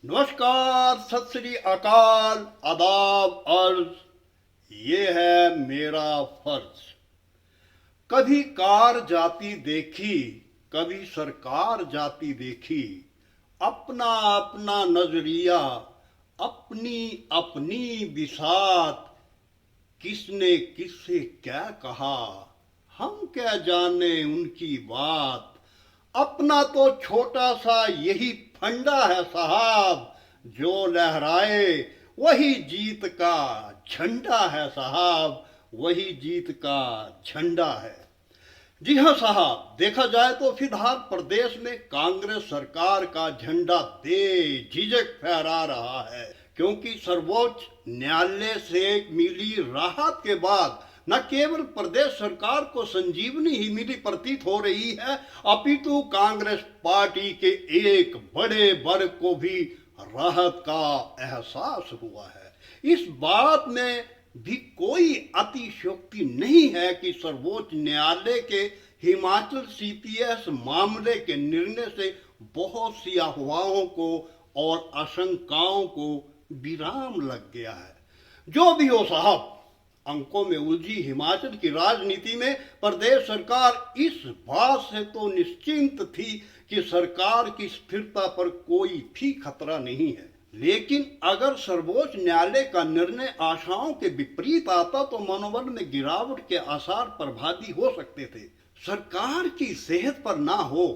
नमस्कार, सत श्री अकाल, आदाब, अर्ज। ये है मेरा फर्ज। कभी कार जाती देखी, कभी सरकार जाती देखी। अपना अपना नजरिया, अपनी अपनी बिसात। किसने किससे क्या कहा, हम क्या जाने उनकी बात। अपना तो छोटा सा यही फंडा है साहब, जो लहराए वही जीत का झंडा है साहब, वही जीत का झंडा है। जी हाँ साहब, देखा जाए तो फिलहाल प्रदेश में कांग्रेस सरकार का झंडा बेझिझक फहरा रहा है, क्योंकि सर्वोच्च न्यायालय से मिली राहत के बाद न केवल प्रदेश सरकार को संजीवनी ही मिली प्रतीत हो रही है, अपितु कांग्रेस पार्टी के एक बड़े वर्ग को भी राहत का एहसास हुआ है। इस बात में भी कोई अतिशयोक्ति नहीं है कि सर्वोच्च न्यायालय के हिमाचल सीपीएस मामले के निर्णय से बहुत सी अफवाहों को और आशंकाओं को विराम लग गया है। जो भी हो साहब, अंकों में उलझी हिमाचल की राजनीति में प्रदेश सरकार इस बात से तो निश्चिंत थी कि सरकार की स्थिरता पर कोई भी खतरा नहीं है, लेकिन अगर सर्वोच्च न्यायालय का निर्णय आशाओं के विपरीत आता तो मनोबल में गिरावट के आसार प्रभावी हो सकते थे। सरकार की सेहत पर ना हो,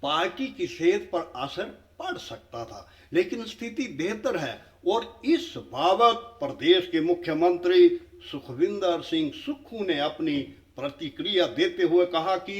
पार्टी की सेहत पर असर पड़ सकता था, लेकिन स्थिति बेहतर है। और इस बाबत प्रदेश के मुख्यमंत्री सुखविंदर सिंह सुक्खू ने अपनी प्रतिक्रिया देते हुए कहा कि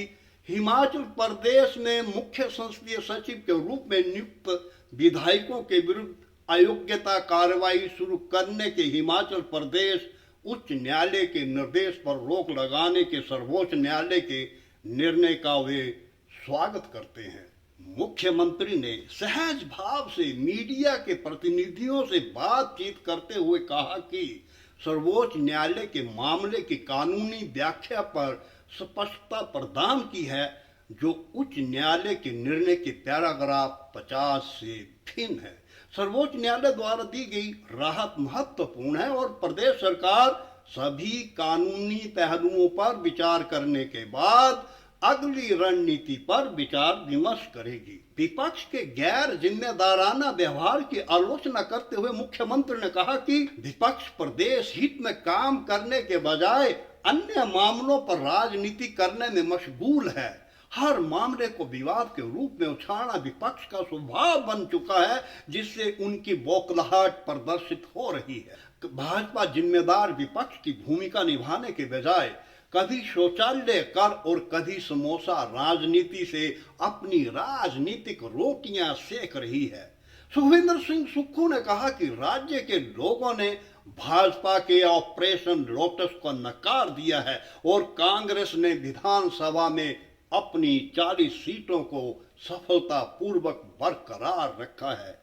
हिमाचल प्रदेश में मुख्य संसदीय सचिव के रूप में नियुक्त विधायकों के विरुद्ध अयोग्यता कार्रवाई शुरू करने के हिमाचल प्रदेश उच्च न्यायालय के निर्देश पर रोक लगाने के सर्वोच्च न्यायालय के निर्णय का वे स्वागत करते हैं। मुख्यमंत्री ने सहज भाव से मीडिया के प्रतिनिधियों से बातचीत करते हुए कहा कि सर्वोच्च न्यायालय के मामले की कानूनी व्याख्या पर स्पष्टता प्रदान की है, जो उच्च न्यायालय के निर्णय के पैराग्राफ 50 से भिन्न है। सर्वोच्च न्यायालय द्वारा दी गई राहत महत्वपूर्ण है और प्रदेश सरकार सभी कानूनी पहलुओं पर विचार करने के बाद अगली रणनीति पर विचार विमर्श करेगी। विपक्ष के गैर जिम्मेदाराना व्यवहार की आलोचना करते हुए मुख्यमंत्री ने कहा कि विपक्ष प्रदेश हित में काम करने के बजाय अन्य मामलों पर राजनीति करने में मशगूल है। हर मामले को विवाद के रूप में उछालना विपक्ष का स्वभाव बन चुका है, जिससे उनकी बौखलाहट प्रदर्शित हो रही है। भाजपा जिम्मेदार विपक्ष की भूमिका निभाने के बजाय कभी शौचालय कर और कभी समोसा राजनीति से अपनी राजनीतिक रोटियां सेक रही है। सुखविंदर सिंह सुक्खू ने कहा कि राज्य के लोगों ने भाजपा के ऑपरेशन लोटस को नकार दिया है और कांग्रेस ने विधानसभा में अपनी 40 सीटों को सफलतापूर्वक बरकरार रखा है।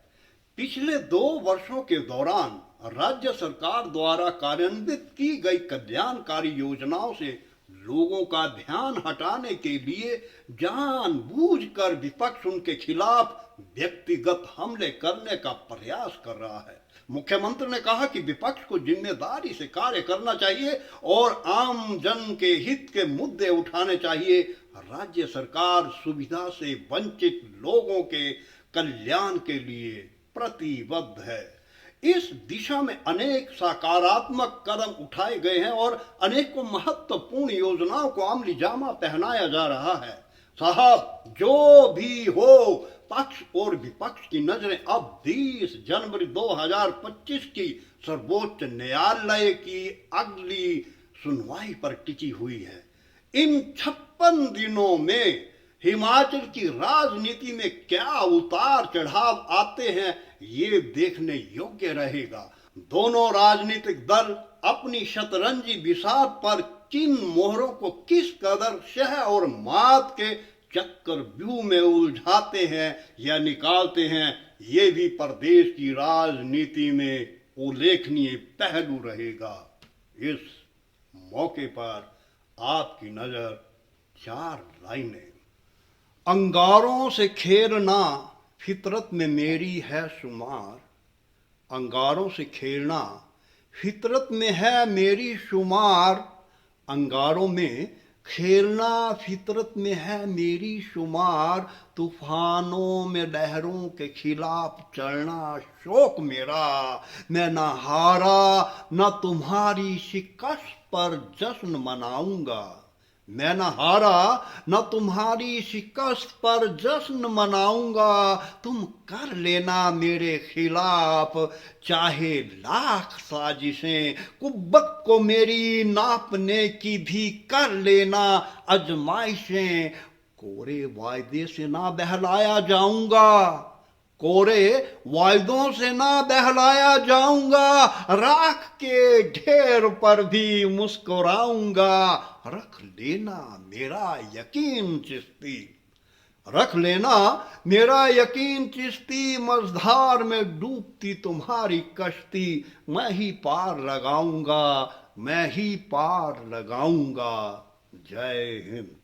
पिछले 2 वर्षों के दौरान राज्य सरकार द्वारा कार्यान्वित की गई कल्याणकारी योजनाओं से लोगों का ध्यान हटाने के लिए जानबूझकर विपक्ष उनके खिलाफ व्यक्तिगत हमले करने का प्रयास कर रहा है। मुख्यमंत्री ने कहा कि विपक्ष को जिम्मेदारी से कार्य करना चाहिए और आम जन के हित के मुद्दे उठाने चाहिए। राज्य सरकार सुविधा से वंचित लोगों के कल्याण के लिए प्रतिबद्ध है। इस दिशा में अनेक सकारात्मक कदम उठाए गए हैं और अनेकों महत्वपूर्ण योजनाओं को अमली जामा पहनाया जा रहा है। साहब, जो भी हो, पक्ष और विपक्ष की नजरें अब 20 जनवरी 2025 की सर्वोच्च न्यायालय की अगली सुनवाई पर टिकी हुई है। इन 56 दिनों में हिमाचल की राजनीति में क्या उतार चढ़ाव आते हैं, ये देखने योग्य रहेगा। दोनों राजनीतिक दल अपनी शतरंजी बिसात पर किन मोहरों को किस कदर शह और मात के चक्रव्यूह में उलझाते हैं या निकालते हैं, ये भी प्रदेश की राजनीति में उल्लेखनीय पहलू रहेगा। इस मौके पर आपकी नजर 4 लाइनें। अंगारों से खेलना फितरत में मेरी है शुमार, अंगारों से खेलना फितरत में है मेरी शुमार, अंगारों में खेलना फितरत में है मेरी शुमार, तूफानों में लहरों के खिलाफ चलना शौक मेरा, मैं ना हारा ना तुम्हारी शिकस्त पर जश्न मनाऊंगा, मैं न हारा न तुम्हारी शिकस्त पर जश्न मनाऊंगा, तुम कर लेना मेरे खिलाफ चाहे लाख साजिशें, कुब्बत को मेरी नापने की भी कर लेना अजमाइशें, कोरे वायदे से ना बहलाया जाऊंगा, कोरे वायदों से ना बहलाया जाऊंगा, राख के ढेर पर भी मुस्कुराऊंगा, रख लेना मेरा यकीन चिश्ती, रख लेना मेरा यकीन चिश्ती, मझधार में डूबती तुम्हारी कश्ती, मैं ही पार लगाऊंगा, मैं ही पार लगाऊंगा। जय हिंद।